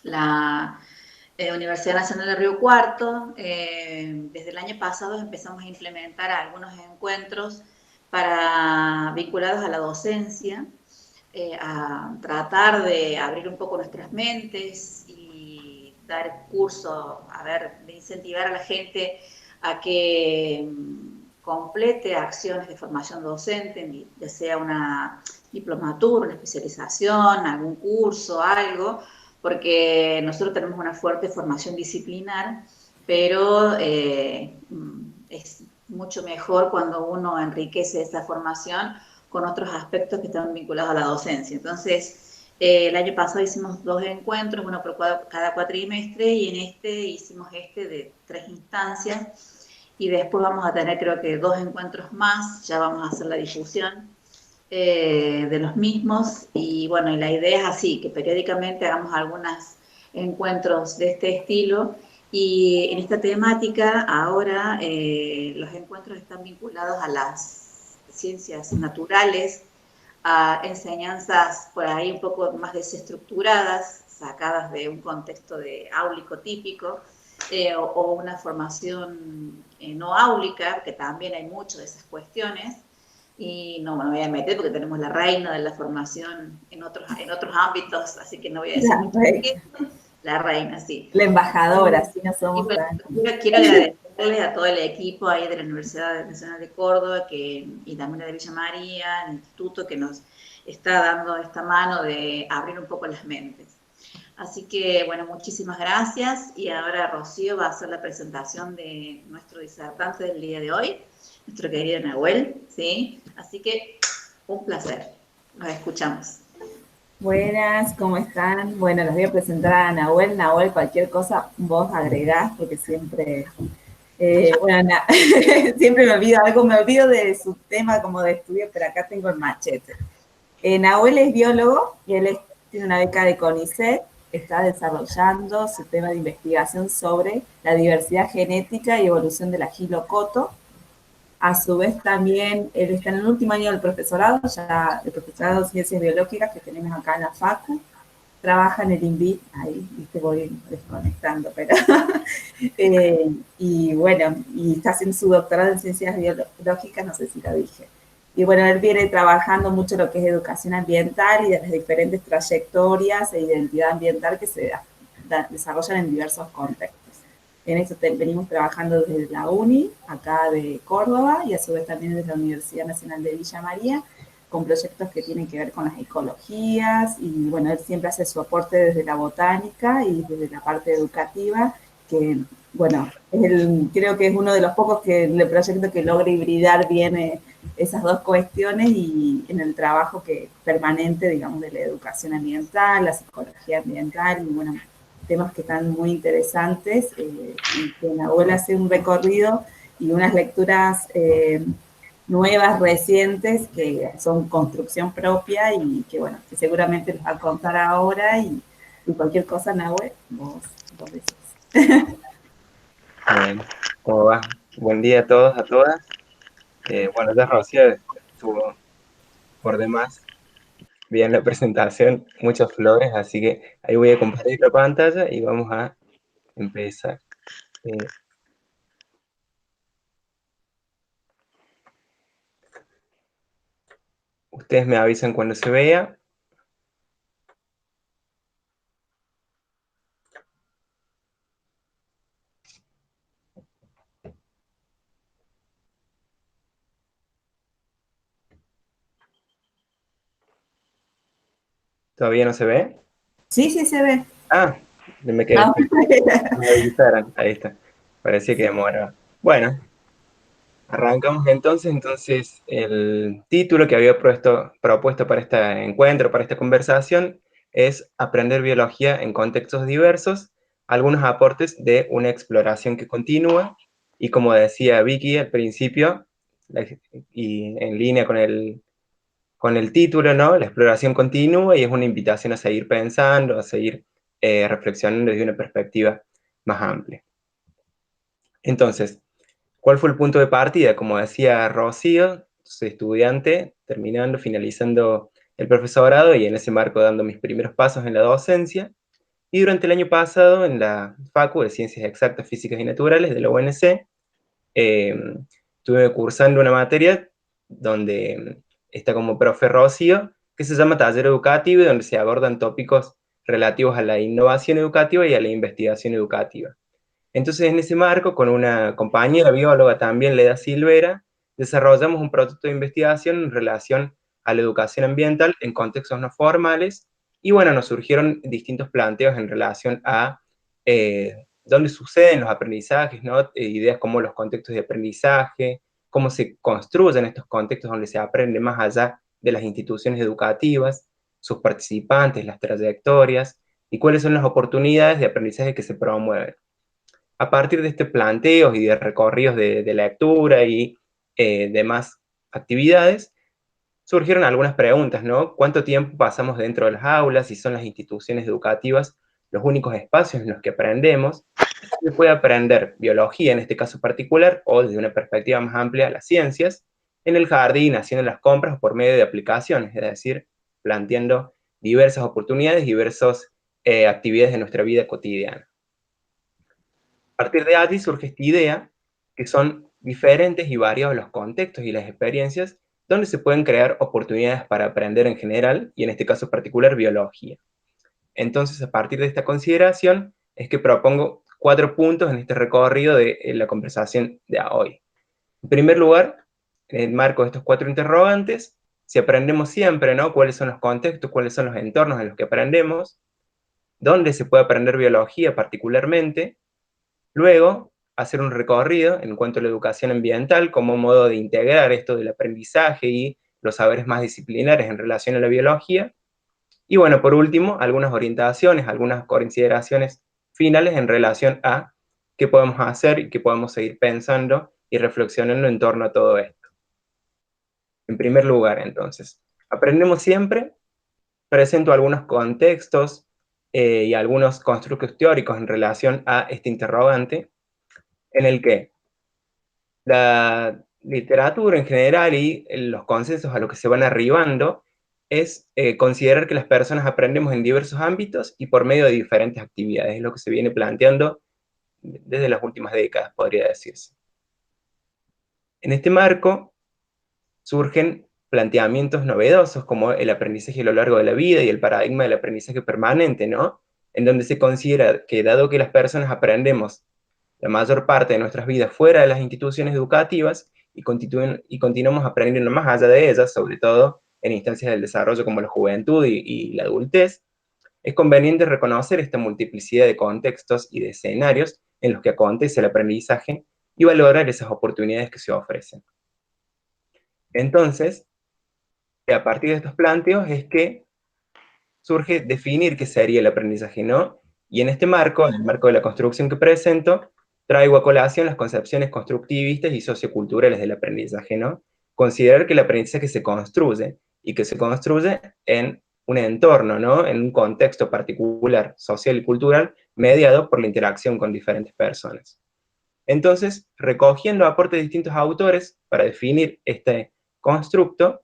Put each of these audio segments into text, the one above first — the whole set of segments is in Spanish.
La Universidad Nacional de Río Cuarto, desde el año pasado empezamos a implementar algunos encuentros vinculados a la docencia, a tratar de abrir un poco nuestras mentes y dar curso, de incentivar a la gente a que complete acciones de formación docente, ya sea una diplomatura, una especialización, algún curso, algo, porque nosotros tenemos una fuerte formación disciplinar, pero es mucho mejor cuando uno enriquece esa formación con otros aspectos que están vinculados a la docencia. Entonces, el año pasado hicimos 2 encuentros, uno por cada cuatrimestre, y en este hicimos de 3 instancias, y después vamos a tener creo que 2 encuentros más, ya vamos a hacer la difusión de los mismos, y bueno, y la idea es así, que periódicamente hagamos algunos encuentros de este estilo, y en esta temática ahora los encuentros están vinculados a las ciencias naturales, a enseñanzas por ahí un poco más desestructuradas, sacadas de un contexto de áulico típico, o una formación no áulica, que también hay mucho de esas cuestiones, y no me voy a meter porque tenemos la reina de la formación en otros ámbitos, así que no voy a decir La, mucho de qué. La reina, sí. la embajadora, si no Y somos bueno, tan... quiero agradecerles a todo el equipo ahí de la Universidad Nacional de Córdoba y también de Villa María, el instituto que nos está dando esta mano de abrir un poco las mentes. Así que, bueno, muchísimas gracias, y ahora Rocío va a hacer la presentación de nuestro disertante del día de hoy, nuestro querido Nahuel, ¿sí? Así que, un placer. Nos escuchamos. Buenas, ¿cómo están? Bueno, les voy a presentar a Nahuel. Nahuel, cualquier cosa vos agregás, porque siempre, bueno, siempre me olvido algo, me olvido de su tema como de estudio, pero acá tengo el machete. Nahuel es biólogo y tiene una beca de CONICET, está desarrollando su tema de investigación sobre la diversidad genética y evolución del agilocoto. A su vez también, él está en el último año del profesorado, ya el profesorado de Ciencias Biológicas que tenemos acá en la FACU. Trabaja en el INVIT, ahí viste, voy desconectando, pero y bueno, y está haciendo su doctorado en Ciencias Biológicas, no sé si lo dije. Y bueno, él viene trabajando mucho lo que es educación ambiental y de las diferentes trayectorias e identidad ambiental que se desarrollan en diversos contextos. En esto venimos trabajando desde la UNI, acá de Córdoba, y a su vez también desde la Universidad Nacional de Villa María, con proyectos que tienen que ver con las ecologías, y bueno, él siempre hace su aporte desde la botánica y desde la parte educativa, que bueno, creo que es uno de los pocos que el proyecto que logra hibridar bien esas dos cuestiones, y en el trabajo permanente, digamos, de la educación ambiental, la psicología ambiental, y bueno, temas que están muy interesantes, y que Nahuel hace un recorrido y unas lecturas nuevas, recientes, que son construcción propia y que, bueno, que seguramente les va a contar ahora, y cualquier cosa, Nahuel, vos decís. Bien, ¿cómo va? Buen día a todos, a todas. Bueno, ya Rocío estuvo por demás bien la presentación, muchas flores, así que ahí voy a compartir la pantalla y vamos a empezar. Ustedes me avisan cuando se vea. ¿Todavía no se ve? Sí, sí se ve. Ah, me quedé. Ah, Me avisaron, ahí está. Parecía que demoraba. Bueno, arrancamos entonces el título que había propuesto para este encuentro, para esta conversación, es Aprender biología en contextos diversos, algunos aportes de una exploración que continúa, y como decía Vicky al principio, y en línea con el título, ¿no? La exploración continúa y es una invitación a seguir pensando, a seguir reflexionando desde una perspectiva más amplia. Entonces, ¿cuál fue el punto de partida? Como decía Rocío, soy estudiante, finalizando el profesorado, y en ese marco dando mis primeros pasos en la docencia. Y durante el año pasado, en la Facu de Ciencias Exactas, Físicas y Naturales de la UNC, estuve cursando una materia donde está como profe Rocío, que se llama Taller Educativo, y donde se abordan tópicos relativos a la innovación educativa y a la investigación educativa. Entonces, en ese marco, con una compañera bióloga también, Leda Silvera, desarrollamos un proyecto de investigación en relación a la educación ambiental en contextos no formales, y bueno, nos surgieron distintos planteos en relación a dónde suceden los aprendizajes, ¿no? Ideas como los contextos de aprendizaje, cómo se construyen estos contextos donde se aprende más allá de las instituciones educativas, sus participantes, las trayectorias, y cuáles son las oportunidades de aprendizaje que se promueven. A partir de este planteo y de recorridos de lectura y demás actividades, surgieron algunas preguntas, ¿no? ¿Cuánto tiempo pasamos dentro de las aulas? ¿Y son las instituciones educativas los únicos espacios en los que aprendemos? Se puede aprender biología, en este caso particular, o desde una perspectiva más amplia, las ciencias, en el jardín, haciendo las compras o por medio de aplicaciones, es decir, planteando diversas oportunidades, diversas actividades de nuestra vida cotidiana. A partir de allí surge esta idea, que son diferentes y variados los contextos y las experiencias donde se pueden crear oportunidades para aprender en general, y en este caso particular, biología. Entonces, a partir de esta consideración, es que propongo 4 puntos en este recorrido de la conversación de hoy. En primer lugar, en el marco de estos 4 interrogantes, si aprendemos siempre, ¿no? ¿Cuáles son los contextos, cuáles son los entornos en los que aprendemos? ¿Dónde se puede aprender biología particularmente? Luego, hacer un recorrido en cuanto a la educación ambiental como modo de integrar esto del aprendizaje y los saberes más disciplinares en relación a la biología. Y bueno, por último, algunas orientaciones, algunas consideraciones finales en relación a qué podemos hacer y qué podemos seguir pensando y reflexionando en torno a todo esto. En primer lugar, entonces, aprendemos siempre. Presento algunos contextos y algunos constructos teóricos en relación a este interrogante, en el que la literatura en general y los consensos a los que se van arribando es considerar que las personas aprendemos en diversos ámbitos y por medio de diferentes actividades, es lo que se viene planteando desde las últimas décadas, podría decirse. En este marco surgen planteamientos novedosos como el aprendizaje a lo largo de la vida y el paradigma del aprendizaje permanente, ¿no? En donde se considera que dado que las personas aprendemos la mayor parte de nuestras vidas fuera de las instituciones educativas y continuamos aprendiendo más allá de ellas, sobre todo en instancias del desarrollo como la juventud y la adultez, es conveniente reconocer esta multiplicidad de contextos y de escenarios en los que acontece el aprendizaje y valorar esas oportunidades que se ofrecen. Entonces, a partir de estos planteos es que surge definir qué sería el aprendizaje, ¿no? Y en este marco, en el marco de la construcción que presento, traigo a colación las concepciones constructivistas y socioculturales del aprendizaje, ¿no? Considerar que el aprendizaje se construye, y que se construye en un entorno, ¿no? En un contexto particular, social y cultural, mediado por la interacción con diferentes personas. Entonces, recogiendo aportes de distintos autores para definir este constructo,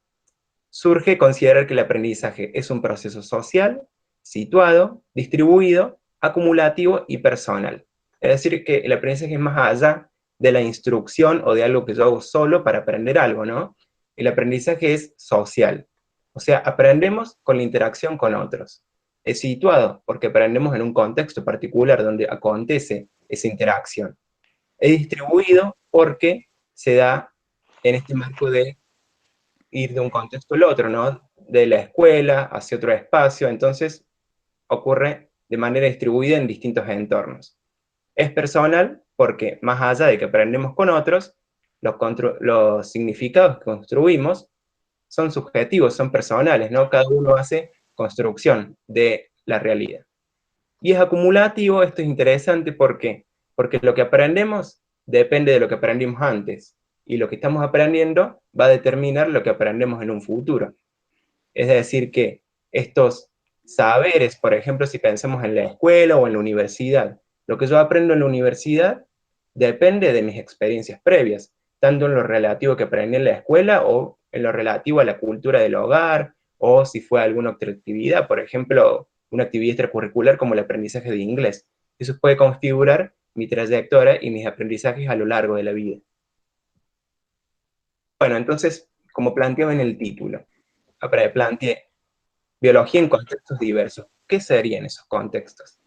surge considerar que el aprendizaje es un proceso social, situado, distribuido, acumulativo y personal. Es decir, que el aprendizaje es más allá de la instrucción o de algo que yo hago solo para aprender algo, ¿no? El aprendizaje es social. O sea, aprendemos con la interacción con otros. Es situado porque aprendemos en un contexto particular donde acontece esa interacción. Es distribuido porque se da en este marco de ir de un contexto al otro, ¿no? De la escuela hacia otro espacio, entonces ocurre de manera distribuida en distintos entornos. Es personal porque más allá de que aprendemos con otros, los significados que construimos son subjetivos, son personales, ¿no? Cada uno hace construcción de la realidad. Y es acumulativo, esto es interesante, ¿por qué? Porque lo que aprendemos depende de lo que aprendimos antes, y lo que estamos aprendiendo va a determinar lo que aprendemos en un futuro. Es decir, que estos saberes, por ejemplo, si pensamos en la escuela o en la universidad, lo que yo aprendo en la universidad depende de mis experiencias previas, tanto en lo relativo que aprendí en la escuela o en lo relativo a la cultura del hogar, o si fue alguna otra actividad, por ejemplo, una actividad extracurricular como el aprendizaje de inglés. Eso puede configurar mi trayectoria y mis aprendizajes a lo largo de la vida. Bueno, entonces, como planteaba en el título, planteé biología en contextos diversos. ¿Qué serían esos contextos?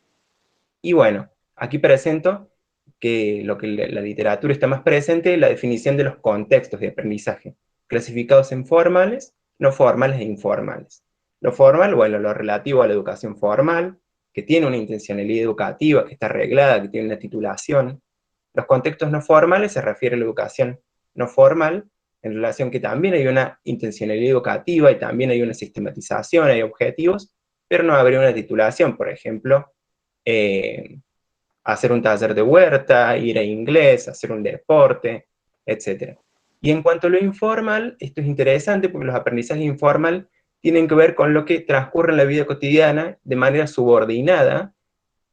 Y bueno, aquí presento que lo que la literatura está más presente es la definición de los contextos de aprendizaje, clasificados en formales, no formales e informales. Lo formal, bueno, lo relativo a la educación formal, que tiene una intencionalidad educativa, que está arreglada, que tiene una titulación. Los contextos no formales se refiere a la educación no formal, en relación que también hay una intencionalidad educativa y también hay una sistematización, hay objetivos, pero no habría una titulación, por ejemplo, hacer un taller de huerta, ir a inglés, hacer un deporte, etc. Y en cuanto a lo informal, esto es interesante porque los aprendizajes informal tienen que ver con lo que transcurre en la vida cotidiana de manera subordinada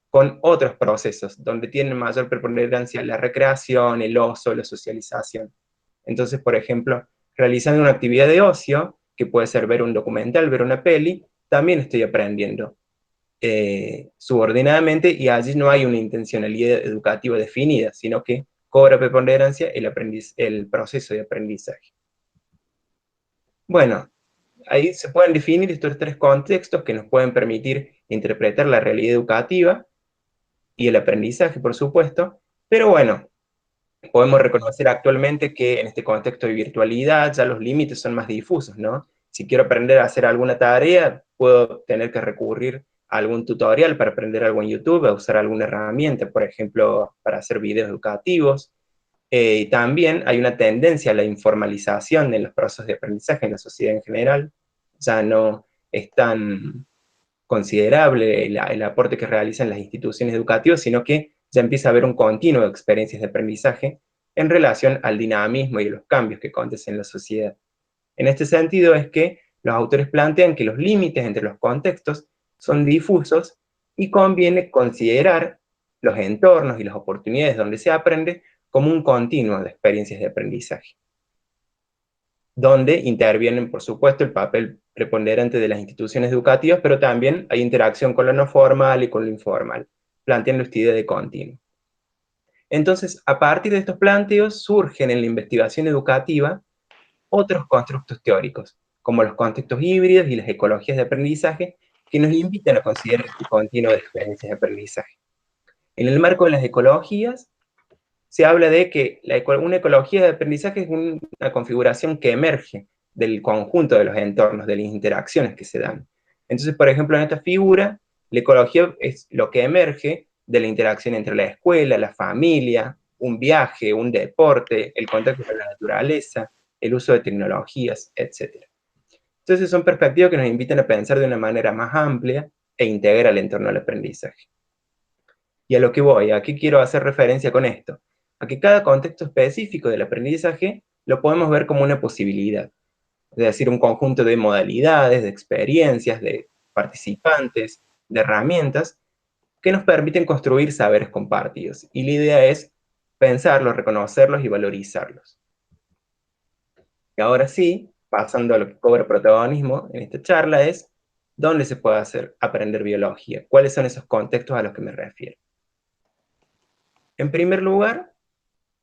con otros procesos, donde tienen mayor preponderancia la recreación, el ocio, la socialización. Entonces, por ejemplo, realizando una actividad de ocio, que puede ser ver un documental, ver una peli, también estoy aprendiendo subordinadamente, y allí no hay una intencionalidad educativa definida, sino que cobra preponderancia el proceso de aprendizaje. Bueno, ahí se pueden definir estos tres contextos que nos pueden permitir interpretar la realidad educativa y el aprendizaje, por supuesto, pero bueno, podemos reconocer actualmente que en este contexto de virtualidad ya los límites son más difusos, ¿no? Si quiero aprender a hacer alguna tarea, puedo tener que recurrir a algún tutorial para aprender algo en YouTube, a usar alguna herramienta, por ejemplo, para hacer videos educativos. Y también hay una tendencia a la informalización en los procesos de aprendizaje en la sociedad en general. Ya no es tan considerable el aporte que realizan las instituciones educativas, sino que ya empieza a haber un continuo de experiencias de aprendizaje en relación al dinamismo y los cambios que acontecen en la sociedad. En este sentido es que los autores plantean que los límites entre los contextos son difusos y conviene considerar los entornos y las oportunidades donde se aprende como un continuo de experiencias de aprendizaje, donde intervienen, por supuesto, el papel preponderante de las instituciones educativas, pero también hay interacción con lo no formal y con lo informal, planteando esta idea de continuo. Entonces, a partir de estos planteos surgen en la investigación educativa otros constructos teóricos, como los contextos híbridos y las ecologías de aprendizaje, que nos invitan a considerar este continuo de experiencias de aprendizaje. En el marco de las ecologías, se habla de que una ecología de aprendizaje es una configuración que emerge del conjunto de los entornos, de las interacciones que se dan. Entonces, por ejemplo, en esta figura, la ecología es lo que emerge de la interacción entre la escuela, la familia, un viaje, un deporte, el contacto con la naturaleza, el uso de tecnologías, etc. Entonces son perspectivas que nos invitan a pensar de una manera más amplia e integral en torno al aprendizaje. Y a lo que voy, ¿a qué quiero hacer referencia con esto? A que cada contexto específico del aprendizaje lo podemos ver como una posibilidad, es decir, un conjunto de modalidades, de experiencias, de participantes, de herramientas que nos permiten construir saberes compartidos. Y la idea es pensarlos, reconocerlos y valorizarlos. Y ahora sí, pasando a lo que cobra protagonismo en esta charla, es dónde se puede aprender biología, cuáles son esos contextos a los que me refiero. En primer lugar,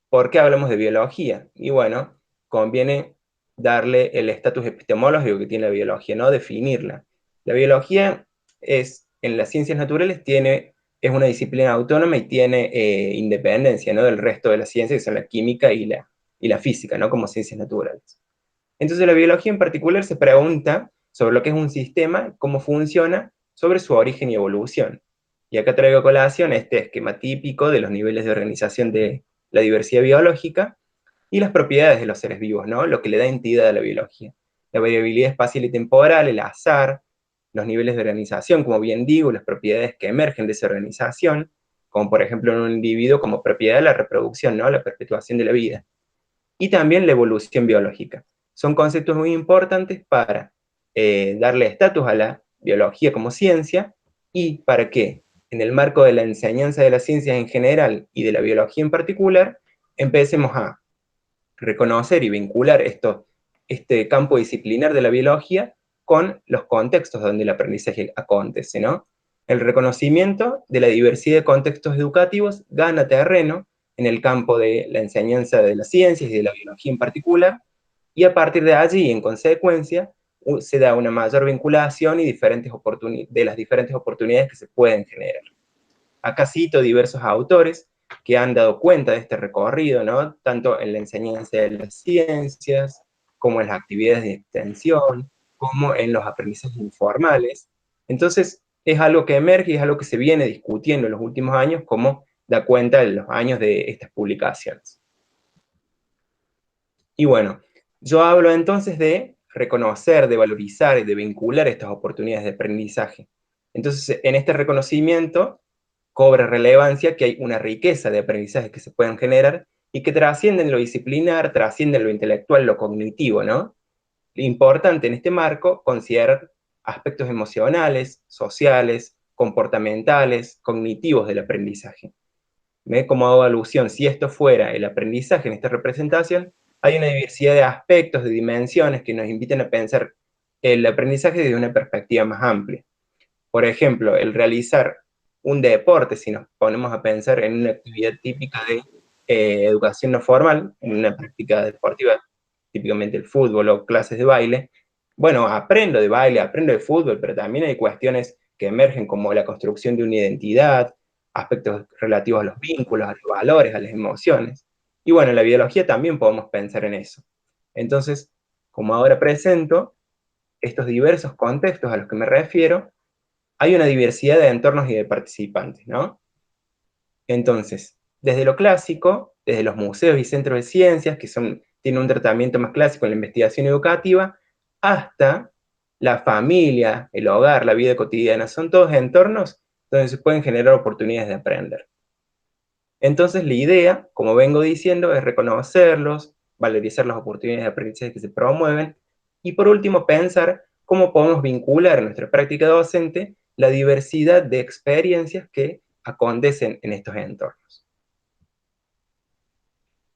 ¿por qué hablamos de biología? Y bueno, conviene darle el estatus epistemológico que tiene la biología, ¿no? Definirla. La biología en las ciencias naturales es una disciplina autónoma y tiene independencia, ¿no? Del resto de las ciencias, que son la química y la física, ¿no? Como ciencias naturales. Entonces la biología en particular se pregunta sobre lo que es un sistema, cómo funciona, sobre su origen y evolución. Y acá traigo a colación este esquema típico de los niveles de organización de la diversidad biológica y las propiedades de los seres vivos, ¿no? Lo que le da entidad a la biología. La variabilidad espacial y temporal, el azar, los niveles de organización, como bien digo, las propiedades que emergen de esa organización, como por ejemplo en un individuo como propiedad de la reproducción, ¿no? La perpetuación de la vida. Y también la evolución biológica. Son conceptos muy importantes para darle estatus a la biología como ciencia y para que, en el marco de la enseñanza de las ciencias en general y de la biología en particular, empecemos a reconocer y vincular este campo disciplinar de la biología con los contextos donde el aprendizaje acontece, ¿no? El reconocimiento de la diversidad de contextos educativos gana terreno en el campo de la enseñanza de las ciencias y de la biología en particular, y a partir de allí, en consecuencia, se da una mayor vinculación y de las diferentes oportunidades que se pueden generar. Acá cito diversos autores que han dado cuenta de este recorrido, ¿no? Tanto en la enseñanza de las ciencias, como en las actividades de extensión, como en los aprendizajes informales. Entonces, es algo que emerge y es algo que se viene discutiendo en los últimos años, como da cuenta en los años de estas publicaciones. Y bueno, yo hablo entonces de reconocer, de valorizar y de vincular estas oportunidades de aprendizaje. Entonces, en este reconocimiento cobra relevancia que hay una riqueza de aprendizaje que se pueden generar y que trascienden lo disciplinar, trascienden lo intelectual, lo cognitivo, ¿no? Lo importante en este marco considerar aspectos emocionales, sociales, comportamentales, cognitivos del aprendizaje. ¿Ve? Como hago alusión, si esto fuera el aprendizaje en esta representación, hay una diversidad de aspectos, de dimensiones que nos invitan a pensar el aprendizaje desde una perspectiva más amplia. Por ejemplo, el realizar un deporte, si nos ponemos a pensar en una actividad típica de educación no formal, en una práctica deportiva, típicamente el fútbol o clases de baile, bueno, aprendo de baile, aprendo de fútbol, pero también hay cuestiones que emergen como la construcción de una identidad, aspectos relativos a los vínculos, a los valores, a las emociones. Y bueno, en la biología también podemos pensar en eso. Entonces, como ahora presento estos diversos contextos a los que me refiero, hay una diversidad de entornos y de participantes, ¿no? Entonces, desde lo clásico, desde los museos y centros de ciencias, que tienen un tratamiento más clásico en la investigación educativa, hasta la familia, el hogar, la vida cotidiana, son todos entornos donde se pueden generar oportunidades de aprender. Entonces, la idea, como vengo diciendo, es reconocerlos, valorizar las oportunidades de aprendizaje que se promueven, y por último, pensar cómo podemos vincular en nuestra práctica docente la diversidad de experiencias que acontecen en estos entornos.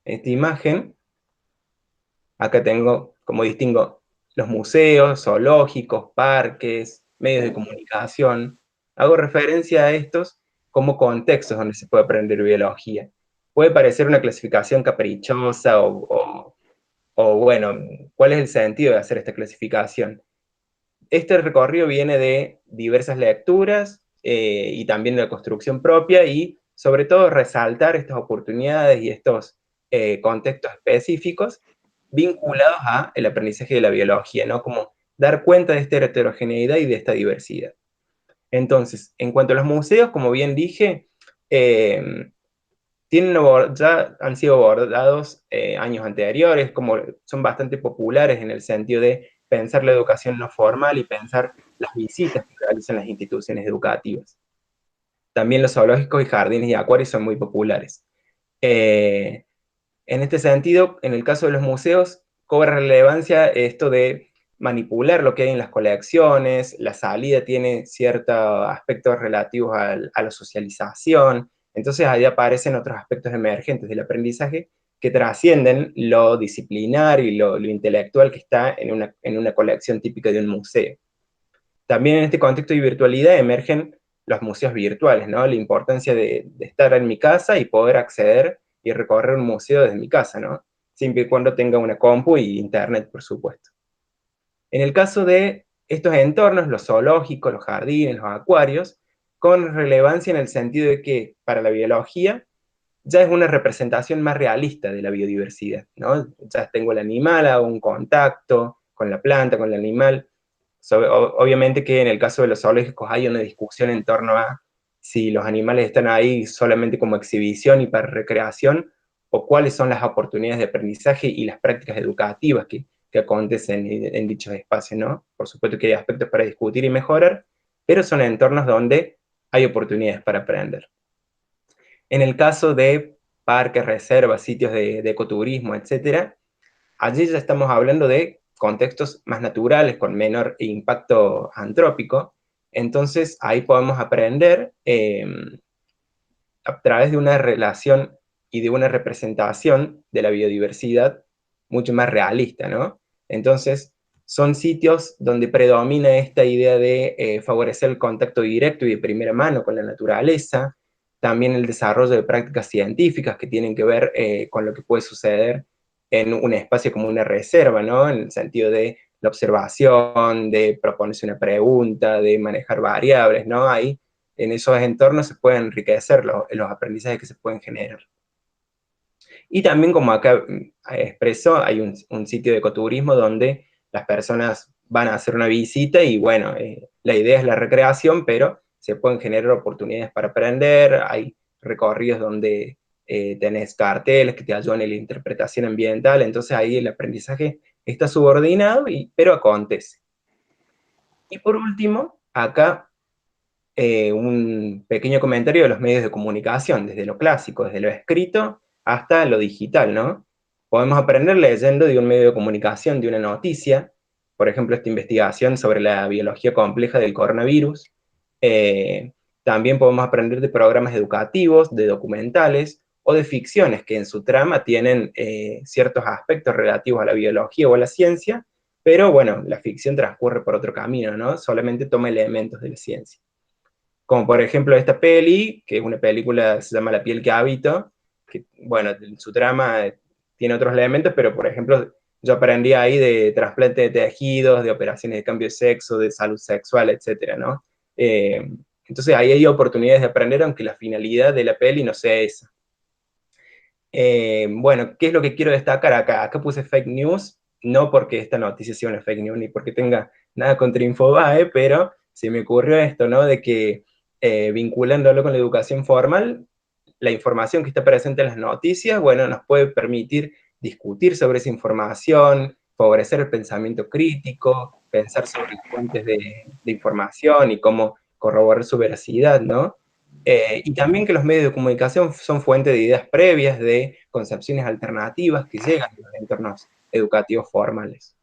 En esta imagen, acá tengo, como distingo, los museos, zoológicos, parques, medios de comunicación. Hago referencia a estos como contextos donde se puede aprender biología. Puede parecer una clasificación caprichosa bueno, ¿cuál es el sentido de hacer esta clasificación? Este recorrido viene de diversas lecturas y también de la construcción propia y sobre todo resaltar estas oportunidades y estos contextos específicos vinculados a el aprendizaje de la biología, ¿no? Como dar cuenta de esta heterogeneidad y de esta diversidad. Entonces, en cuanto a los museos, como bien dije, ya han sido abordados años anteriores, como son bastante populares en el sentido de pensar la educación no formal y pensar las visitas que realizan las instituciones educativas. También los zoológicos y jardines y acuarios son muy populares. En este sentido, en el caso de los museos, cobra relevancia esto de manipular lo que hay en las colecciones, la salida tiene ciertos aspectos relativos a la socialización, entonces ahí aparecen otros aspectos emergentes del aprendizaje que trascienden lo disciplinario y lo intelectual que está en una colección típica de un museo. También en este contexto de virtualidad emergen los museos virtuales, ¿no? La importancia de estar en mi casa y poder acceder y recorrer un museo desde mi casa, ¿no? Siempre y cuando tenga una compu y internet, por supuesto. En el caso de estos entornos, los zoológicos, los jardines, los acuarios, con relevancia en el sentido de que para la biología ya es una representación más realista de la biodiversidad, ¿no? Ya tengo el animal, hago un contacto con la planta, con el animal. Obviamente que en el caso de los zoológicos hay una discusión en torno a si los animales están ahí solamente como exhibición y para recreación, o cuáles son las oportunidades de aprendizaje y las prácticas educativas que acontecen en dichos espacios, ¿no? Por supuesto que hay aspectos para discutir y mejorar, pero son entornos donde hay oportunidades para aprender. En el caso de parques, reservas, sitios de ecoturismo, etcétera, allí ya estamos hablando de contextos más naturales, con menor impacto antrópico. Entonces, ahí podemos aprender a través de una relación y de una representación de la biodiversidad mucho más realista, ¿no? Entonces, son sitios donde predomina esta idea de favorecer el contacto directo y de primera mano con la naturaleza, también el desarrollo de prácticas científicas que tienen que ver con lo que puede suceder en un espacio como una reserva, ¿no? En el sentido de la observación, de proponerse una pregunta, de manejar variables, ¿no? Ahí, en esos entornos se pueden enriquecer los aprendizajes que se pueden generar. Y también, como acá expreso, hay un sitio de ecoturismo donde las personas van a hacer una visita y bueno, la idea es la recreación, pero se pueden generar oportunidades para aprender, hay recorridos donde tenés carteles que te ayudan en la interpretación ambiental, entonces ahí el aprendizaje está subordinado, pero acontece. Y por último, acá un pequeño comentario de los medios de comunicación, desde lo clásico, desde lo escrito hasta lo digital, ¿no? Podemos aprender leyendo de un medio de comunicación, de una noticia, por ejemplo, esta investigación sobre la biología compleja del coronavirus. También podemos aprender de programas educativos, de documentales o de ficciones que en su trama tienen ciertos aspectos relativos a la biología o a la ciencia, pero bueno, la ficción transcurre por otro camino, ¿no? Solamente toma elementos de la ciencia. Como por ejemplo esta peli, que es una película, se llama La piel que habito, que bueno, su trama tiene otros elementos, pero por ejemplo, yo aprendí ahí de trasplante de tejidos, de operaciones de cambio de sexo, de salud sexual, etcétera, ¿no? Entonces ahí hay oportunidades de aprender, aunque la finalidad de la peli no sea esa. Bueno, ¿qué es lo que quiero destacar acá? Acá puse fake news, no porque esta noticia sea una fake news, ni porque tenga nada contra Infobae, pero se me ocurrió esto, ¿no? De que vinculándolo con la educación formal, la información que está presente en las noticias, bueno, nos puede permitir discutir sobre esa información, favorecer el pensamiento crítico, pensar sobre las fuentes de información y cómo corroborar su veracidad, ¿no? Y también que los medios de comunicación son fuente de ideas previas, de concepciones alternativas que llegan a los entornos educativos formales.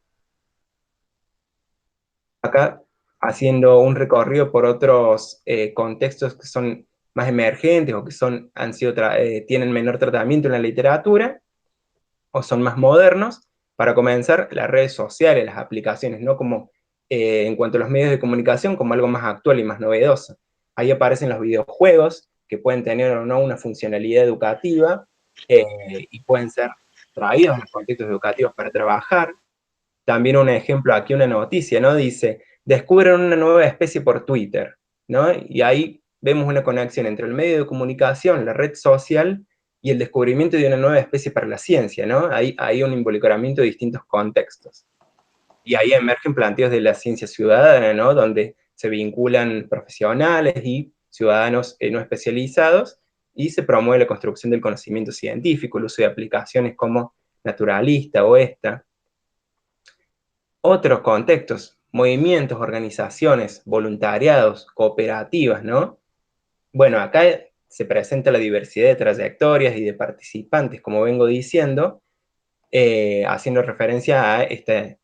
Acá, haciendo un recorrido por otros contextos que son más emergentes o que tienen menor tratamiento en la literatura, o son más modernos, para comenzar, las redes sociales, las aplicaciones, ¿no? Como en cuanto a los medios de comunicación, como algo más actual y más novedoso. Ahí aparecen los videojuegos, que pueden tener o no una funcionalidad educativa, y pueden ser traídos en los contextos educativos para trabajar. También un ejemplo aquí, una noticia, ¿no? Dice, descubren una nueva especie por Twitter, ¿no? Y ahí vemos una conexión entre el medio de comunicación, la red social, y el descubrimiento de una nueva especie para la ciencia, ¿no? Hay un involucramiento de distintos contextos. Y ahí emergen planteos de la ciencia ciudadana, ¿no? Donde se vinculan profesionales y ciudadanos no especializados, y se promueve la construcción del conocimiento científico, el uso de aplicaciones como naturalista o esta. Otros contextos, movimientos, organizaciones, voluntariados, cooperativas, ¿no? Bueno, acá se presenta la diversidad de trayectorias y de participantes, como vengo diciendo, haciendo referencia a esta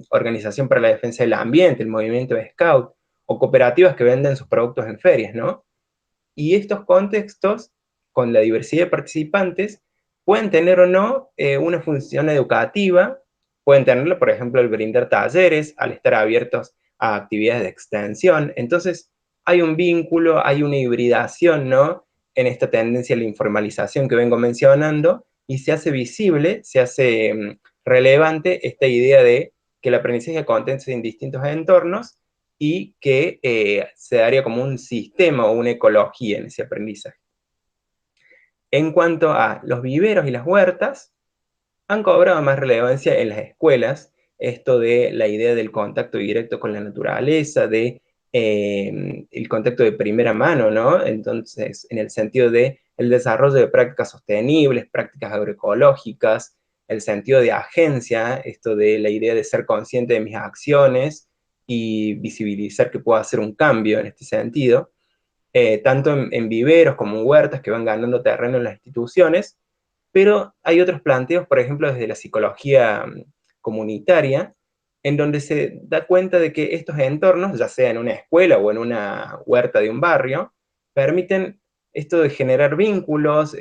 organización para la defensa del ambiente, el movimiento de Scout, o cooperativas que venden sus productos en ferias, ¿no? Y estos contextos, con la diversidad de participantes, pueden tener o no una función educativa, pueden tenerlo, por ejemplo, al brindar talleres, al estar abiertos a actividades de extensión. Entonces, hay un vínculo, hay una hibridación, ¿no? En esta tendencia a la informalización que vengo mencionando, y se hace visible, se hace relevante esta idea de que el aprendizaje acontece en distintos entornos y que se daría como un sistema o una ecología en ese aprendizaje. En cuanto a los viveros y las huertas, han cobrado más relevancia en las escuelas, esto de la idea del contacto directo con la naturaleza, de el contacto de primera mano, ¿no? Entonces, en el sentido de el desarrollo de prácticas sostenibles, prácticas agroecológicas, el sentido de agencia, esto de la idea de ser consciente de mis acciones y visibilizar que puedo hacer un cambio en este sentido, tanto en viveros como en huertas que van ganando terreno en las instituciones, pero hay otros planteos, por ejemplo, desde la psicología comunitaria, en donde se da cuenta de que estos entornos, ya sea en una escuela o en una huerta de un barrio, permiten esto de generar vínculos,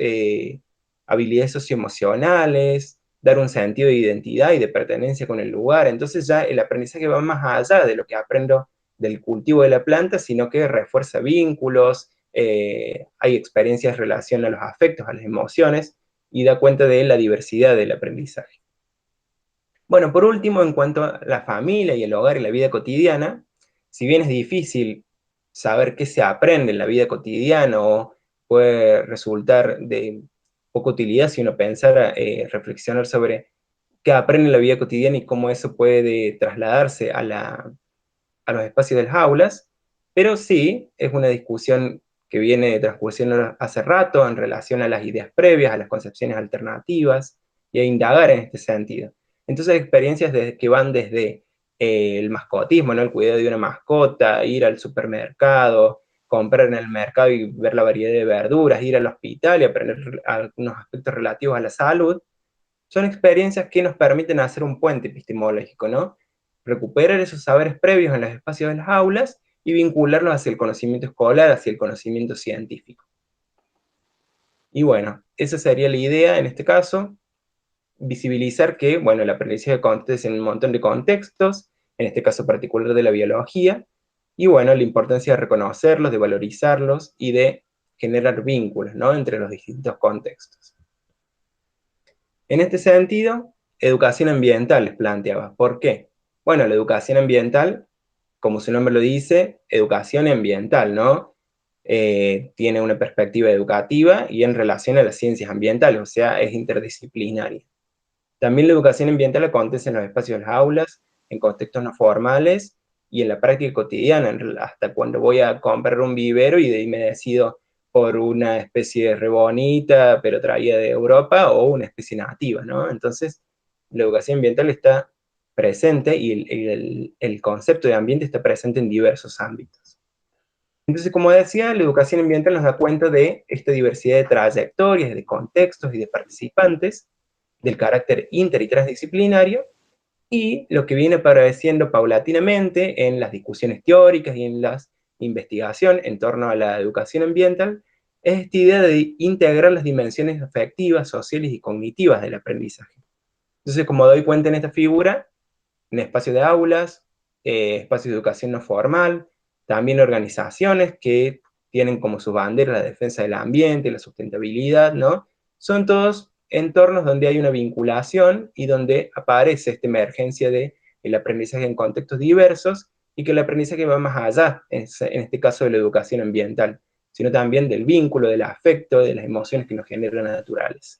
habilidades socioemocionales, dar un sentido de identidad y de pertenencia con el lugar. Entonces ya el aprendizaje va más allá de lo que aprendo del cultivo de la planta, sino que refuerza vínculos, hay experiencias en relación a los afectos, a las emociones, y da cuenta de la diversidad del aprendizaje. Bueno, por último, en cuanto a la familia y el hogar y la vida cotidiana, si bien es difícil saber qué se aprende en la vida cotidiana o puede resultar de poca utilidad si uno pensara, reflexionar sobre qué aprende en la vida cotidiana y cómo eso puede trasladarse a los espacios de las aulas, pero sí es una discusión que viene transcurriendo hace rato en relación a las ideas previas, a las concepciones alternativas, y a indagar en este sentido. Entonces, experiencias que van desde el mascotismo, ¿no? El cuidado de una mascota, ir al supermercado, comprar en el mercado y ver la variedad de verduras, ir al hospital y aprender algunos aspectos relativos a la salud, son experiencias que nos permiten hacer un puente epistemológico, ¿no? Recuperar esos saberes previos en los espacios de las aulas y vincularlos hacia el conocimiento escolar, hacia el conocimiento científico. Y bueno, esa sería la idea en este caso, visibilizar que, bueno, el aprendizaje acontece en un montón de contextos, en este caso particular de la biología, y bueno, la importancia de reconocerlos, de valorizarlos y de generar vínculos, ¿no? Entre los distintos contextos. En este sentido, educación ambiental les planteaba. ¿Por qué? Bueno, la educación ambiental, como su nombre lo dice, educación ambiental, ¿no? Tiene una perspectiva educativa y en relación a las ciencias ambientales, o sea, es interdisciplinaria. También la educación ambiental acontece en los espacios de las aulas, en contextos no formales y en la práctica cotidiana, hasta cuando voy a comprar un vivero y de ahí me decido por una especie re bonita, pero traída de Europa, o una especie nativa, ¿no? Entonces, la educación ambiental está presente y el concepto de ambiente está presente en diversos ámbitos. Entonces, como decía, la educación ambiental nos da cuenta de esta diversidad de trayectorias, de contextos y de participantes, del carácter inter y transdisciplinario, y lo que viene apareciendo paulatinamente en las discusiones teóricas y en la investigación en torno a la educación ambiental es esta idea de integrar las dimensiones afectivas, sociales y cognitivas del aprendizaje. Entonces, como doy cuenta en esta figura, en espacios de aulas, espacios de educación no formal, también organizaciones que tienen como su bandera la defensa del ambiente, la sustentabilidad, ¿no? Son todos entornos donde hay una vinculación y donde aparece esta emergencia de el aprendizaje en contextos diversos y que el aprendizaje va más allá, en este caso de la educación ambiental, sino también del vínculo, del afecto, de las emociones que nos generan naturales.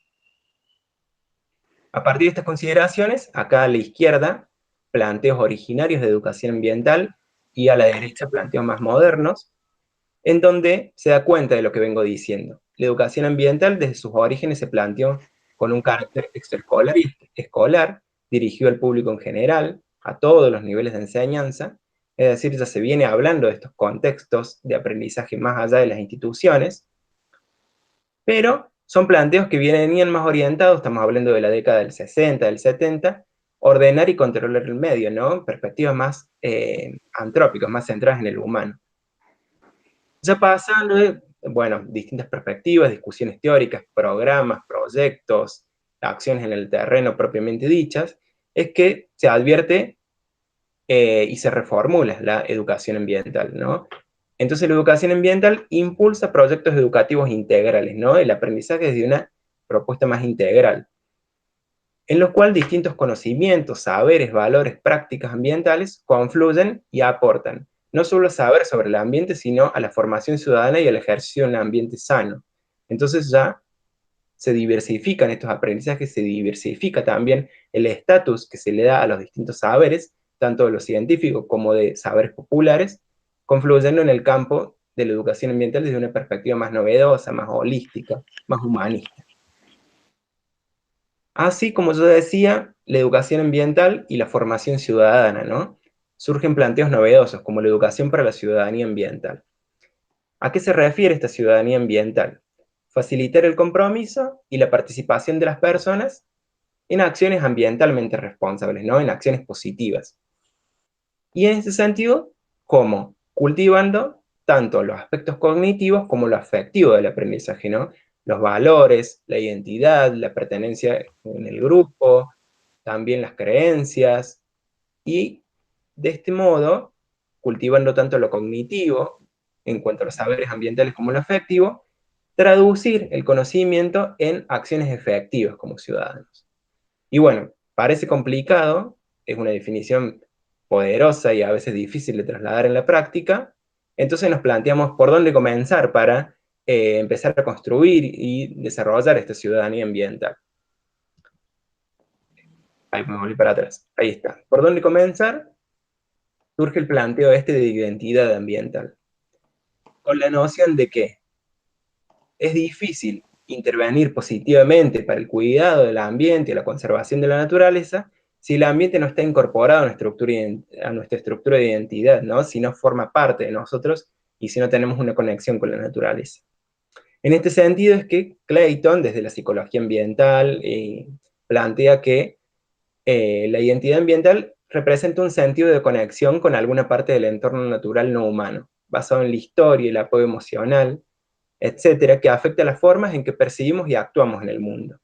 A partir de estas consideraciones, acá a la izquierda, planteos originarios de educación ambiental y a la derecha planteos más modernos, en donde se da cuenta de lo que vengo diciendo. La educación ambiental desde sus orígenes se planteó con un carácter extraescolar y escolar, dirigido al público en general, a todos los niveles de enseñanza, es decir, ya se viene hablando de estos contextos de aprendizaje más allá de las instituciones, pero son planteos que venían más orientados, estamos hablando de la década del 60, del 70, ordenar y controlar el medio, ¿no? Perspectivas más antrópicas, más centradas en el humano. Ya pasando de, bueno, distintas perspectivas, discusiones teóricas, programas, proyectos, acciones en el terreno propiamente dichas, es que se advierte y se reformula la educación ambiental, ¿no? Entonces la educación ambiental impulsa proyectos educativos integrales, ¿no? El aprendizaje desde una propuesta más integral, en los cuales distintos conocimientos, saberes, valores, prácticas ambientales confluyen y aportan, no solo a saber sobre el ambiente, sino a la formación ciudadana y al ejercicio de un ambiente sano. Entonces ya se diversifican estos aprendizajes, se diversifica también el estatus que se le da a los distintos saberes, tanto de los científicos como de saberes populares, confluyendo en el campo de la educación ambiental desde una perspectiva más novedosa, más holística, más humanista. Así como yo decía, la educación ambiental y la formación ciudadana, ¿no? Surgen planteos novedosos como la educación para la ciudadanía ambiental. ¿A qué se refiere esta ciudadanía ambiental? Facilitar el compromiso y la participación de las personas en acciones ambientalmente responsables, ¿no? En acciones positivas. Y en ese sentido, ¿cómo? Cultivando tanto los aspectos cognitivos como lo afectivo del aprendizaje, ¿no? los valores, la identidad, la pertenencia en el grupo, también las creencias, y de este modo, cultivando tanto lo cognitivo, en cuanto a los saberes ambientales como lo afectivo, traducir el conocimiento en acciones efectivas como ciudadanos. Y bueno, parece complicado, es una definición poderosa y a veces difícil de trasladar en la práctica, entonces nos planteamos por dónde comenzar para empezar a construir y desarrollar esta ciudadanía ambiental. Ahí me volví para atrás, ahí está. ¿Por dónde comenzar? Surge el planteo este de identidad ambiental, con la noción de que es difícil intervenir positivamente para el cuidado del ambiente y la conservación de la naturaleza si el ambiente no está incorporado a nuestra estructura de identidad, ¿no? Si no forma parte de nosotros y si no tenemos una conexión con la naturaleza. En este sentido es que Clayton, desde la psicología ambiental, plantea que la identidad ambiental representa un sentido de conexión con alguna parte del entorno natural no humano, basado en la historia, el apoyo emocional, etcétera, que afecta las formas en que percibimos y actuamos en el mundo.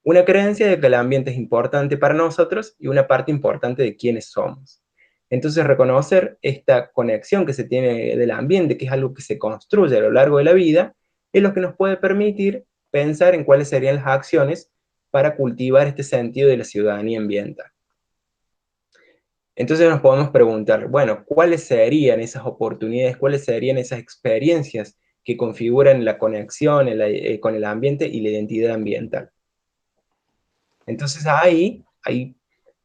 Una creencia de que el ambiente es importante para nosotros y una parte importante de quiénes somos. Entonces, reconocer esta conexión que se tiene del ambiente, que es algo que se construye a lo largo de la vida, es lo que nos puede permitir pensar en cuáles serían las acciones para cultivar este sentido de la ciudadanía ambiental. Entonces nos podemos preguntar, bueno, ¿cuáles serían esas oportunidades, cuáles serían esas experiencias que configuran la conexión con el ambiente y la identidad ambiental? Entonces ahí hay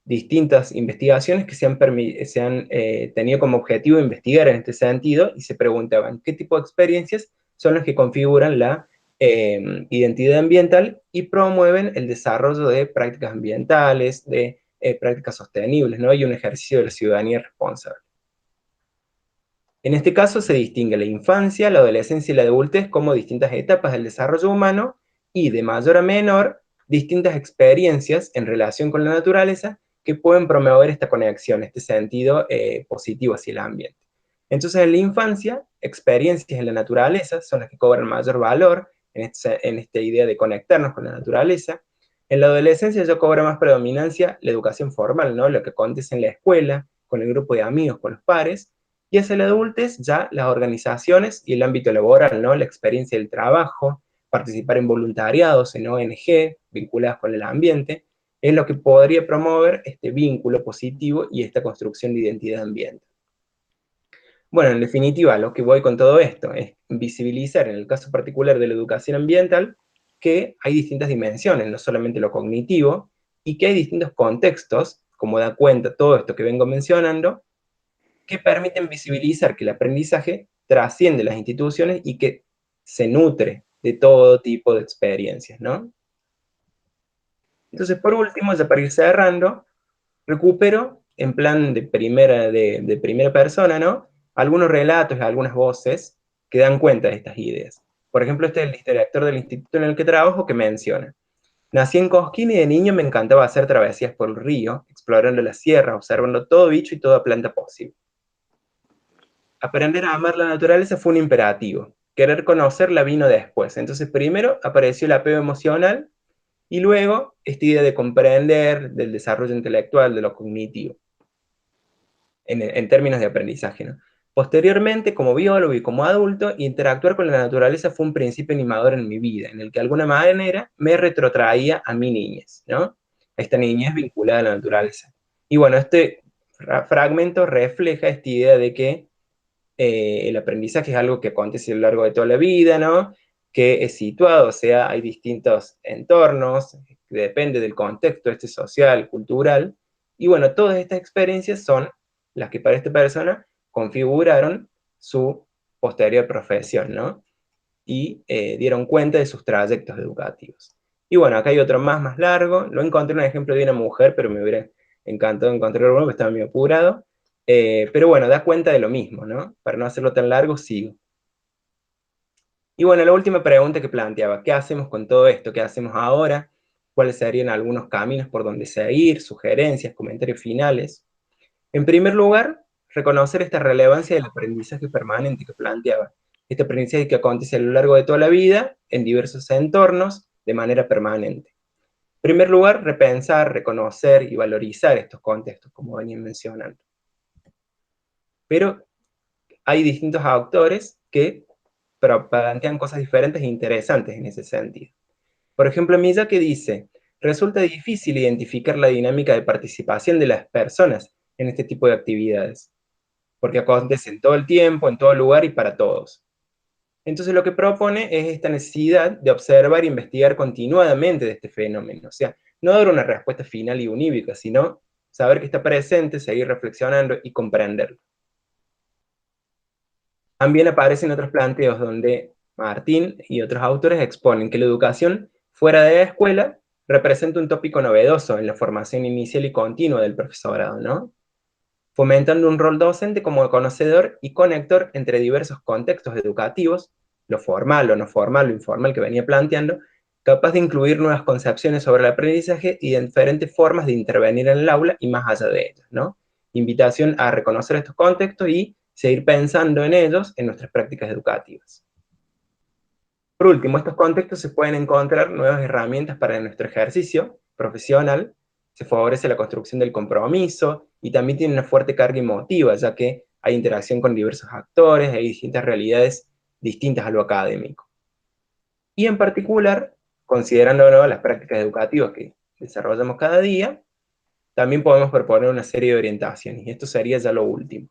distintas investigaciones que se han tenido como objetivo investigar en este sentido y se preguntaban qué tipo de experiencias son las que configuran la identidad ambiental y promueven el desarrollo de prácticas ambientales, de prácticas sostenibles, ¿no? Y un ejercicio de la ciudadanía responsable. En este caso se distingue la infancia, la adolescencia y la adultez como distintas etapas del desarrollo humano y, de mayor a menor, distintas experiencias en relación con la naturaleza que pueden promover esta conexión, este sentido positivo hacia el ambiente. Entonces, en la infancia, experiencias en la naturaleza son las que cobran mayor valor en esta idea de conectarnos con la naturaleza. En la adolescencia ya cobra más predominancia la educación formal, ¿no? Lo que acontece en la escuela, con el grupo de amigos, con los pares, y hacia la adultez ya las organizaciones y el ámbito laboral, ¿no? La experiencia del trabajo, participar en voluntariados, en ONG, vinculadas con el ambiente, es lo que podría promover este vínculo positivo y esta construcción de identidad ambiental. Bueno, en definitiva, lo que voy con todo esto es visibilizar, en el caso particular de la educación ambiental, que hay distintas dimensiones, no solamente lo cognitivo, y que hay distintos contextos, como da cuenta todo esto que vengo mencionando, que permiten visibilizar que el aprendizaje trasciende las instituciones y que se nutre de todo tipo de experiencias, ¿no? Entonces, por último, ya para ir cerrando, recupero en plan de primera persona, ¿no? Algunos relatos, algunas voces que dan cuenta de estas ideas. Por ejemplo, este es el director del instituto en el que trabajo que menciona: nací en Cosquín y de niño me encantaba hacer travesías por el río, explorando las sierras, observando todo bicho y toda planta posible. Aprender a amar la naturaleza fue un imperativo. Querer conocerla vino después. Entonces, primero apareció el apego emocional y luego esta idea de comprender, del desarrollo intelectual, de lo cognitivo, en términos de aprendizaje, ¿no? Posteriormente, como biólogo y como adulto, interactuar con la naturaleza fue un principio animador en mi vida, en el que de alguna manera me retrotraía a mi niñez, ¿no? A esta niñez vinculada a la naturaleza. Y bueno, este fragmento refleja esta idea de que el aprendizaje es algo que acontece a lo largo de toda la vida, ¿no? Que es situado, o sea, hay distintos entornos, que depende del contexto social, cultural, y bueno, todas estas experiencias son las que para esta persona configuraron su posterior profesión, ¿no? Y dieron cuenta de sus trayectos educativos. Y bueno, acá hay otro más largo, lo encontré un ejemplo de una mujer, pero me hubiera encantado encontrar uno, que estaba medio apurado, pero bueno, da cuenta de lo mismo, ¿no? Para no hacerlo tan largo, sigo. Y bueno, la última pregunta que planteaba: ¿qué hacemos con todo esto? ¿Qué hacemos ahora? ¿Cuáles serían algunos caminos por donde seguir? Sugerencias, comentarios finales. En primer lugar, reconocer esta relevancia del aprendizaje permanente que planteaba. Este aprendizaje que acontece a lo largo de toda la vida en diversos entornos de manera permanente. En primer lugar, repensar, reconocer y valorizar estos contextos, como venía mencionando. Pero hay distintos autores que plantean cosas diferentes e interesantes en ese sentido. Por ejemplo, Miyake dice, resulta difícil identificar la dinámica de participación de las personas en este tipo de actividades, porque acontecen todo el tiempo, en todo lugar y para todos. Entonces lo que propone es esta necesidad de observar e investigar continuadamente de este fenómeno, o sea, no dar una respuesta final y unívoca, sino saber que está presente, seguir reflexionando y comprenderlo. También aparecen otros planteos donde Martín y otros autores exponen que la educación fuera de la escuela representa un tópico novedoso en la formación inicial y continua del profesorado, ¿no? Fomentando un rol docente como conocedor y conector entre diversos contextos educativos, lo formal, lo no formal, lo informal que venía planteando, capaz de incluir nuevas concepciones sobre el aprendizaje y de diferentes formas de intervenir en el aula y más allá de ellas, ¿no? Invitación a reconocer estos contextos y seguir pensando en ellos en nuestras prácticas educativas. Por último, estos contextos se pueden encontrar nuevas herramientas para nuestro ejercicio profesional, se favorece la construcción del compromiso y también tiene una fuerte carga emotiva, ya que hay interacción con diversos actores, hay distintas realidades distintas a lo académico. Y en particular, considerando las prácticas educativas que desarrollamos cada día, también podemos proponer una serie de orientaciones, y esto sería ya lo último.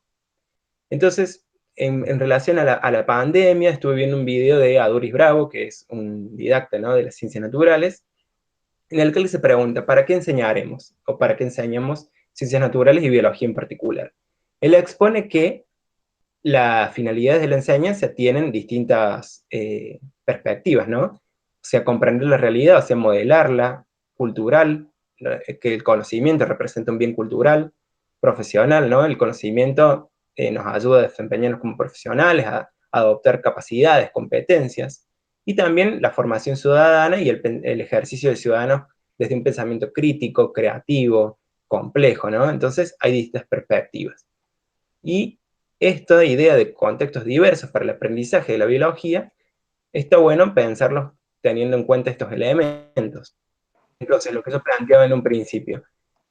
Entonces, en relación a la pandemia, estuve viendo un video de Aduris Bravo, que es un didacta, ¿no?, de las ciencias naturales, en el que él se pregunta, ¿para qué enseñaremos? ¿O para qué enseñamos ciencias naturales y biología en particular? Él expone que las finalidades de la enseñanza tienen distintas perspectivas, ¿no? O sea, comprender la realidad, o sea, modelarla, cultural, que el conocimiento representa un bien cultural, profesional, ¿no? El conocimiento nos ayuda a desempeñarnos como profesionales, a adoptar capacidades, competencias, y también la formación ciudadana y el ejercicio de ciudadanos desde un pensamiento crítico, creativo, complejo, ¿no? Entonces hay distintas perspectivas. Y esta idea de contextos diversos para el aprendizaje de la biología, está bueno pensarlos teniendo en cuenta estos elementos. Entonces, lo que yo planteaba en un principio,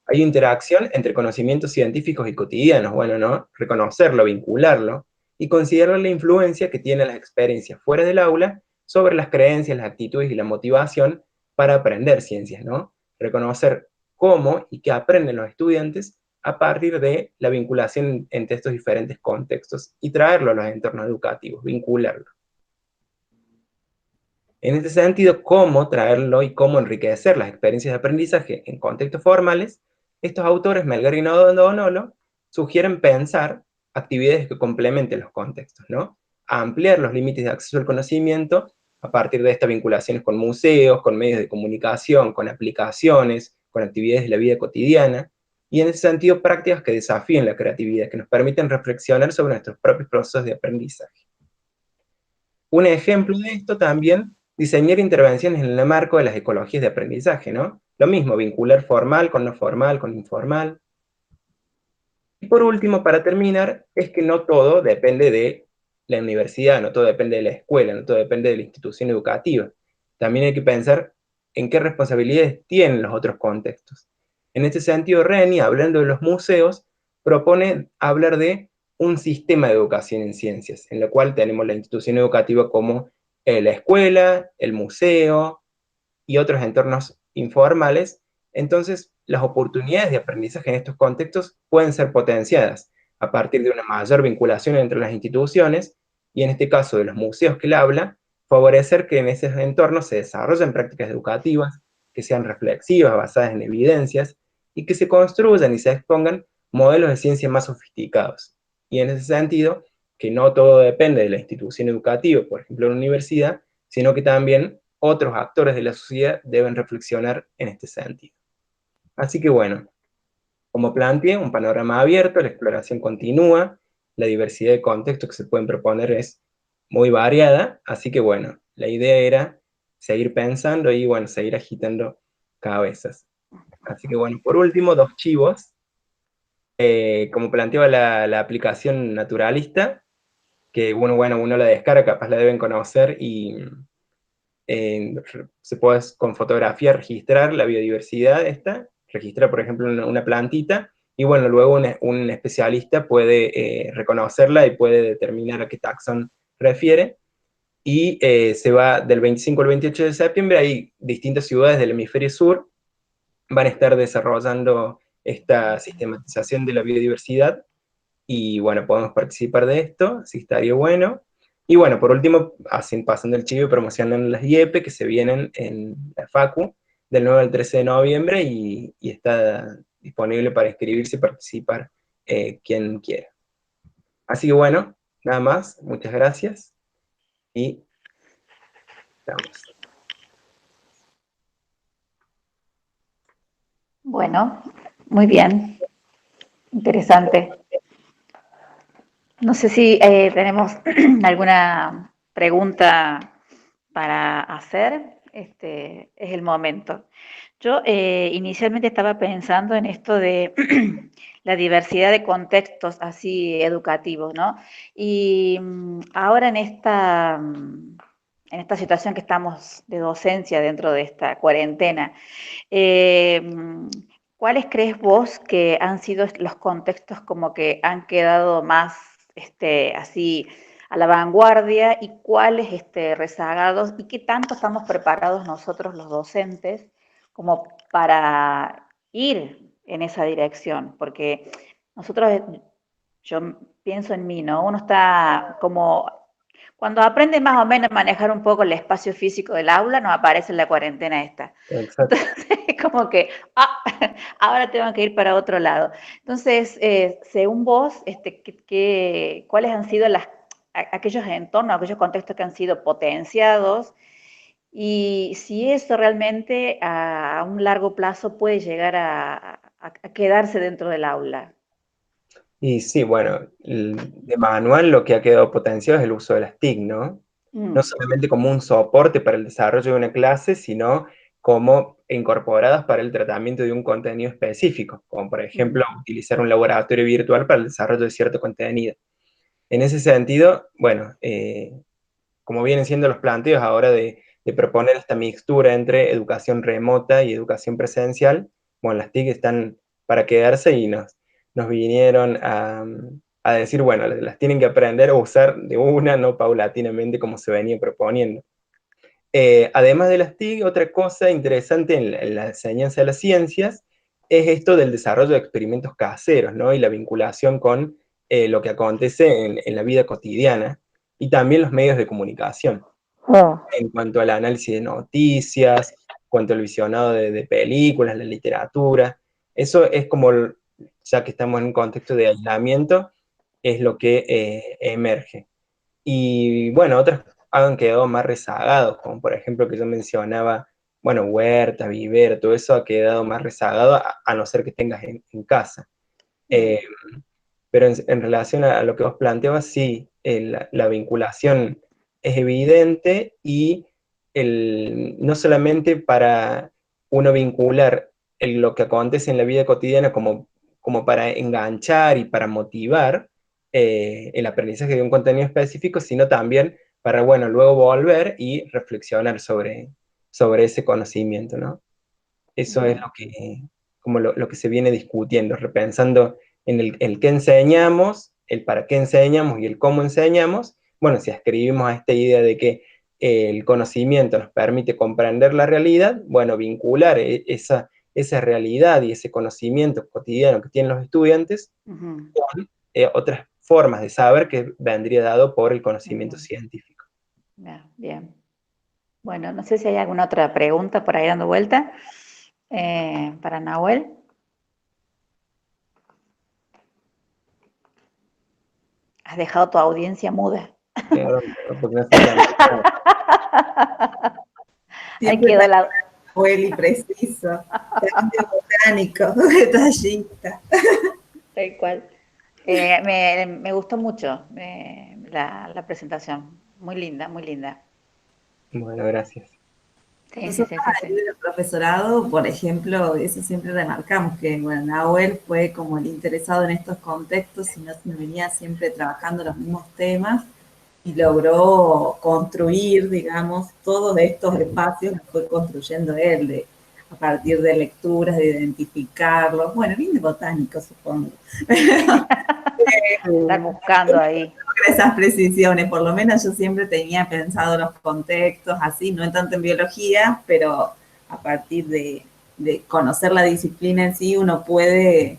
hay interacción entre conocimientos científicos y cotidianos, bueno, ¿no? Reconocerlo, vincularlo, y considerar la influencia que tienen las experiencias fuera del aula sobre las creencias, las actitudes y la motivación para aprender ciencias, ¿no? Reconocer cómo y qué aprenden los estudiantes a partir de la vinculación entre estos diferentes contextos y traerlo a los entornos educativos, vincularlo. En este sentido, cómo traerlo y cómo enriquecer las experiencias de aprendizaje en contextos formales, estos autores, Melgar y Donolo, sugieren pensar actividades que complementen los contextos, ¿no? A ampliar los límites de acceso al conocimiento a partir de estas vinculaciones con museos, con medios de comunicación, con aplicaciones, con actividades de la vida cotidiana, y en ese sentido prácticas que desafíen la creatividad, que nos permiten reflexionar sobre nuestros propios procesos de aprendizaje. Un ejemplo de esto también, diseñar intervenciones en el marco de las ecologías de aprendizaje, ¿no? Lo mismo, vincular formal con no formal, con informal. Y por último, para terminar, es que no todo depende de la universidad, no todo depende de la escuela, no todo depende de la institución educativa. También hay que pensar en qué responsabilidades tienen los otros contextos. En este sentido, Reni, hablando de los museos, propone hablar de un sistema de educación en ciencias, en lo cual tenemos la institución educativa como la escuela, el museo y otros entornos informales. Entonces, las oportunidades de aprendizaje en estos contextos pueden ser potenciadas a partir de una mayor vinculación entre las instituciones, y en este caso de los museos que él habla, favorecer que en esos entornos se desarrollen prácticas educativas que sean reflexivas, basadas en evidencias, y que se construyan y se expongan modelos de ciencia más sofisticados. Y en ese sentido, que no todo depende de la institución educativa, por ejemplo, la universidad, sino que también otros actores de la sociedad deben reflexionar en este sentido. Así que bueno, como planteé, un panorama abierto, la exploración continúa, la diversidad de contextos que se pueden proponer es muy variada, así que bueno, la idea era seguir pensando y bueno, seguir agitando cabezas. Así que bueno, por último, dos chivos. Como planteaba la aplicación naturalista, que bueno, uno la descarga, capaz la deben conocer, y se puede con fotografía registrar la biodiversidad registra, por ejemplo, una plantita, y bueno, luego un especialista puede reconocerla y puede determinar a qué taxón refiere, y se va del 25 al 28 de septiembre, hay distintas ciudades del hemisferio sur, van a estar desarrollando esta sistematización de la biodiversidad, y bueno, podemos participar de esto, sí estaría bueno. Y bueno, por último, pasando el chivo, promocionan las IEP que se vienen en la FACU del 9 al 13 de noviembre, y está disponible para inscribirse y participar quien quiera. Así que bueno, nada más, muchas gracias y estamos. Bueno, muy bien, interesante. No sé si tenemos alguna pregunta para hacer. Este es el momento. Yo inicialmente estaba pensando en esto de la diversidad de contextos así educativos, ¿no? Y ahora en esta situación que estamos de docencia dentro de esta cuarentena, eh, ¿cuáles crees vos que han sido los contextos como que han quedado más así a la vanguardia, y cuáles rezagados, y qué tanto estamos preparados nosotros los docentes como para ir en esa dirección? Porque nosotros, yo pienso en mí, ¿no? Uno está como, cuando aprende más o menos a manejar un poco el espacio físico del aula, nos aparece la cuarentena esta. Exacto. Entonces, como que, ahora tengo que ir para otro lado. Entonces, según vos, ¿cuáles han sido aquellos entornos, aquellos contextos que han sido potenciados? Y si eso realmente a un largo plazo puede llegar a quedarse dentro del aula. Y sí, bueno, de manual lo que ha quedado potenciado es el uso de las TIC, ¿no? No solamente como un soporte para el desarrollo de una clase, sino como incorporadas para el tratamiento de un contenido específico, como por ejemplo utilizar un laboratorio virtual para el desarrollo de cierto contenido. En ese sentido, bueno, como vienen siendo los planteos ahora de proponer esta mixtura entre educación remota y educación presencial, bueno, las TIC están para quedarse, y nos vinieron a decir, bueno, las tienen que aprender a usar de una, no paulatinamente como se venía proponiendo. Además de las TIC, otra cosa interesante en la enseñanza de las ciencias es esto del desarrollo de experimentos caseros, ¿no? Y la vinculación con lo que acontece en la vida cotidiana, y también los medios de comunicación, en cuanto al análisis de noticias, en cuanto al visionado de películas, la literatura. Eso es como, ya que estamos en un contexto de aislamiento, es lo que emerge. Y bueno, otros han quedado más rezagados, como por ejemplo que yo mencionaba, bueno, huerta, vivero, todo eso ha quedado más rezagado, a no ser que tengas en casa. Pero en relación a lo que vos planteabas, sí, la vinculación es evidente, y no solamente para uno vincular lo que acontece en la vida cotidiana como para enganchar y para motivar el aprendizaje de un contenido específico, sino también para, bueno, luego volver y reflexionar sobre ese conocimiento, ¿no? Eso es como lo que se viene discutiendo, repensando en el qué enseñamos, el para qué enseñamos y el cómo enseñamos. Bueno, si escribimos a esta idea de que el conocimiento nos permite comprender la realidad, bueno, vincular esa realidad y ese conocimiento cotidiano que tienen los estudiantes con otras formas de saber que vendría dado por el conocimiento científico. Bien. Bueno, no sé si hay alguna otra pregunta por ahí dando vuelta para Nahuel. Has dejado tu audiencia muda. Porque no se entiende. Ahí quedó la... Nahuel y preciso. Cambio botánico, detallista. Tal cual. Me gustó mucho la presentación. Muy linda, muy linda. Bueno, gracias. Nosotros a nivel del profesorado, por ejemplo, eso siempre remarcamos, que bueno, Nahuel fue como el interesado en estos contextos y no venía siempre trabajando los mismos temas. y logró construir, digamos, todos estos espacios los fue construyendo él, a partir de lecturas, de identificarlos, bueno, bien de botánico, supongo. Estar buscando ahí. Esas precisiones, por lo menos yo siempre tenía pensado los contextos así, no tanto en biología, pero a partir de conocer la disciplina en sí, uno puede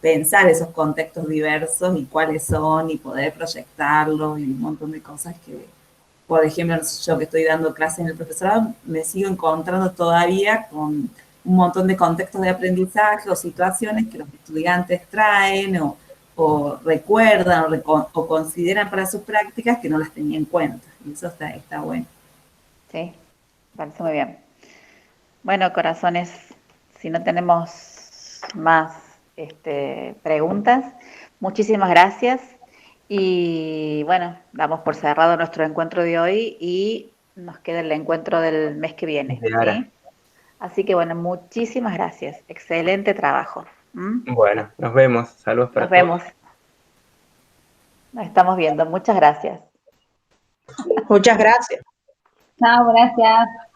pensar esos contextos diversos y cuáles son y poder proyectarlos y un montón de cosas que, por ejemplo, yo que estoy dando clases en el profesorado, me sigo encontrando todavía con un montón de contextos de aprendizaje o situaciones que los estudiantes traen o recuerdan o consideran para sus prácticas que no las tenía en cuenta. Y eso está bueno. Sí, parece muy bien. Bueno, corazones, si no tenemos más preguntas, muchísimas gracias. Y bueno, damos por cerrado nuestro encuentro de hoy y nos queda el encuentro del mes que viene. ¿Sí? Así que bueno, muchísimas gracias. Excelente trabajo. Bueno, nos vemos. Saludos para Nos todos. vemos. Nos estamos viendo. Muchas gracias. Muchas gracias. Chao, gracias.